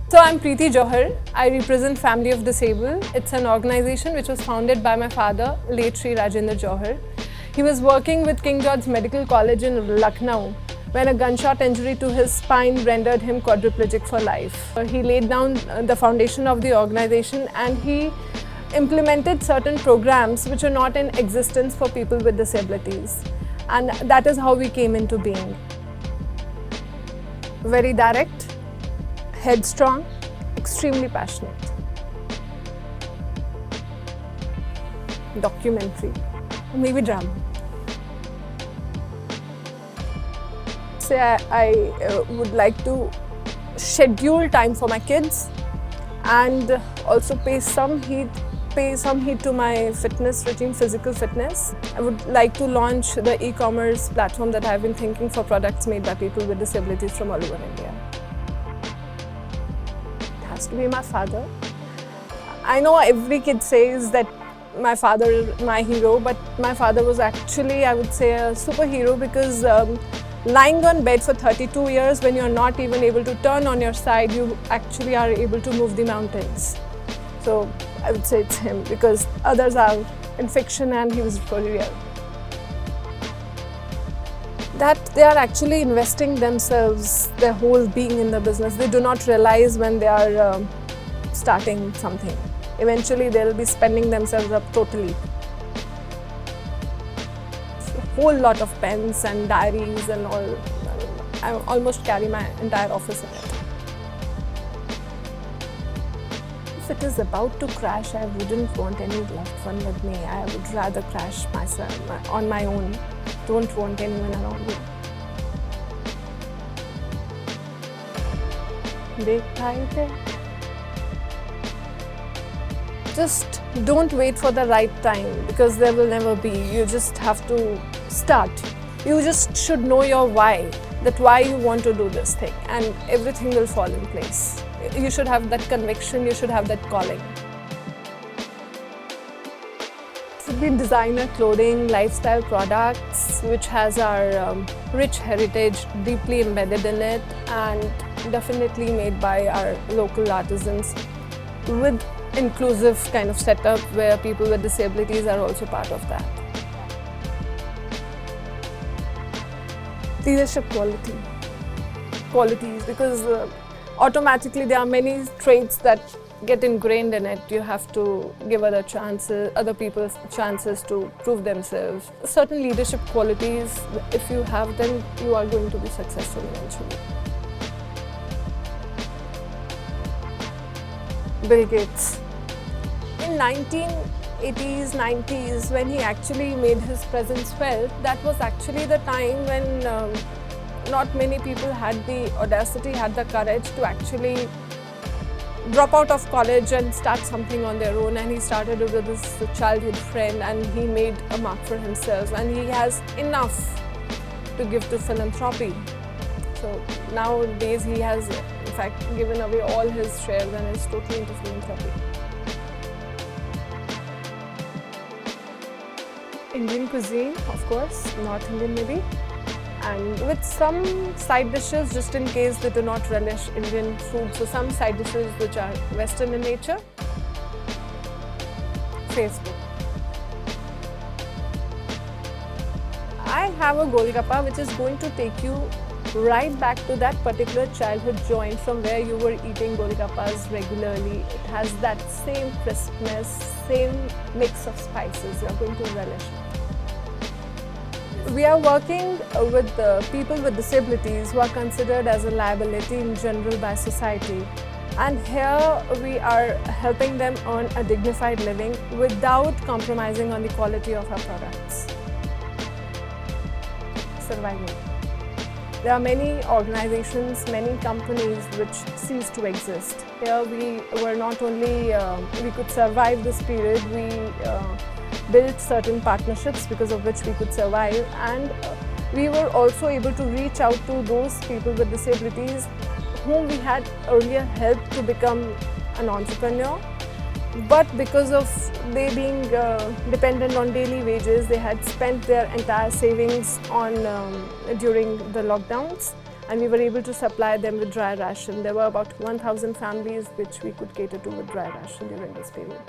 So I'm Preeti Johar. I represent Family of Disabled. It's an organization which was founded by my father, late Sri Rajendra Johar. He was working with King George Medical College in Lucknow when a gunshot injury to his spine rendered him quadriplegic for life. He laid down the foundation of the organization and he implemented certain programs which are not in existence for people with disabilities. And that is how we came into being. Very direct, headstrong, extremely passionate. Documentary, maybe drama. Say I would like to schedule time for my kids and also pay some heed to my fitness regime, physical fitness. I would like to launch the e-commerce platform that I've been thinking for products made by people with disabilities from all over India. To be my father. I know every kid says that my father is my hero, but my father was actually, I would say, a superhero because lying on bed for 32 years when you're not even able to turn on your side, you actually are able to move the mountains. So I would say it's him because others are in fiction and he was for real. That they are actually investing themselves, their whole being in the business. They do not realize when they are starting something. Eventually, they will be spending themselves up totally. A whole lot of pens and diaries and all. I almost carry my entire office in it. If it is about to crash, I wouldn't want any loved one with me. I would rather crash myself on my own. Don't want anyone around me. Just don't wait for the right time because there will never be. You just have to start. You just should know your why, that why you want to do this thing, and everything will fall in place. You should have that conviction, you should have that calling. Be designer clothing, lifestyle products which has our rich heritage deeply embedded in it and definitely made by our local artisans with inclusive kind of setup where people with disabilities are also part of that. Leadership qualities because automatically there are many traits that get ingrained in it. You have to give other people chances to prove themselves. Certain leadership qualities, if you have them, you are going to be successful eventually. Bill Gates. In 1980s, 90s, when he actually made his presence felt, that was actually the time when not many people had the audacity, had the courage to actually drop out of college and start something on their own, and he started with this childhood friend and he made a mark for himself and he has enough to give to philanthropy. So nowadays he has in fact given away all his shares and is totally into philanthropy. Indian cuisine, of course, North Indian maybe. And with some side dishes just in case they do not relish Indian food. So some side dishes which are Western in nature. Facebook. I have a Golgappa which is going to take you right back to that particular childhood joint from where you were eating Golgappas regularly. It has that same crispness, same mix of spices. You are going to relish it. We are working with people with disabilities who are considered as a liability in general by society. And here we are helping them earn a dignified living without compromising on the quality of our products. Survival. There are many organizations, many companies which cease to exist. Here we were not only, we could survive this period, we built certain partnerships because of which we could survive, and we were also able to reach out to those people with disabilities whom we had earlier helped to become an entrepreneur. But because of they being dependent on daily wages, they had spent their entire savings on during the lockdowns. and we were able to supply them with dry ration. There were about 1,000 families which we could cater to with dry ration during this period.